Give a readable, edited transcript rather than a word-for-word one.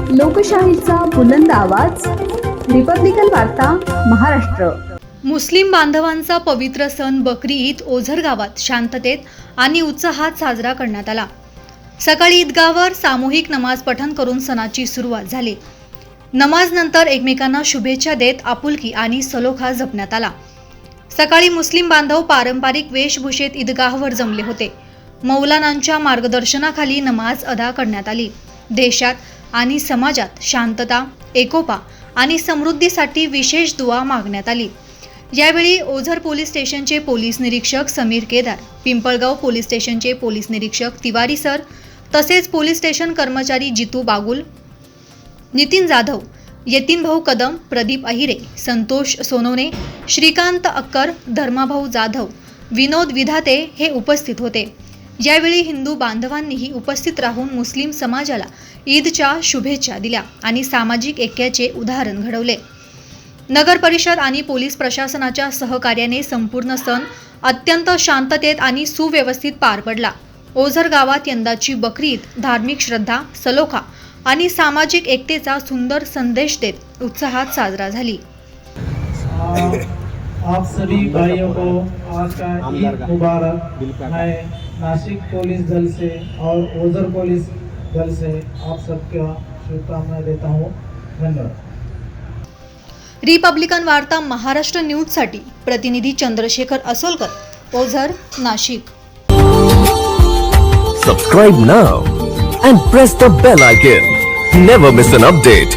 लोकशाहीचा बुलंद आवाज, रिपब्लिकन वार्ता महाराष्ट्र। मुस्लिम बांधवांचा पवित्र सण बकरी ईद ओझर गावात शांततेत आणि उत्साहात साजरा करण्यात आला। सकाळी ईदगाहवर सामूहिक नमाज पठण करून सणाची सुरुवात झाली। नमाज नंतर एकमेकांना शुभेच्छा देत आपुलकी आणि सलोखा जपण्यात आला। सकाळी मुस्लिम बांधव पारंपरिक वेशभूषेत ईदगाहवर जमले होते। मौलानांच्या मार्गदर्शनाखाली नमाज अदा करण्यात आली। देशात आणि समाजात शांतता, एकोपा आणि समृद्धीसाठी विशेष दुआ मागण्यात आली। यावेळी ओझर पोलीस स्टेशनचे पोलीस निरीक्षक समीर केदार, पिंपळगाव पोलीस स्टेशनचे पोलीस निरीक्षक तिवारी सर, तसेच पोलीस स्टेशन कर्मचारी जितू बागुल, नितीन जाधव, यतीन भाऊ कदम, प्रदीप अहिरे, संतोष सोनवणे, श्रीकांत अक्कर, धर्माभाऊ जाधव, विनोद विधाते हे उपस्थित होते। यावेळी हिंदू बांधवांनीही उपस्थित राहून मुस्लिम समाजाला ईदच्या शुभेच्छा दिल्या आणि सामाजिक ऐक्याचे उदाहरण घडवले। नगर परिषद आणि पोलीस प्रशासनाच्या सहकार्याने संपूर्ण सण अत्यंत शांततेत आणि सुव्यवस्थित पार पडला। ओझर गावात यंदाची बकरी ईद धार्मिक श्रद्धा, सलोखा आणि सामाजिक एकतेचा सुंदर संदेश देत उत्साहात साजरा झाली। आप सभी भाइयों को आज का ईद मुबारक। मैं नासिक पुलिस दल से और ओझर पुलिस दल से आप सबका शुभकामनाएं देता हूँ। धन्यवाद। रिपब्लिकन वार्ता महाराष्ट्र न्यूज साठी प्रतिनिधी Chandrashekhar Asolkar, Ozar, Nashik. Subscribe now and press the bell icon. Never miss an update.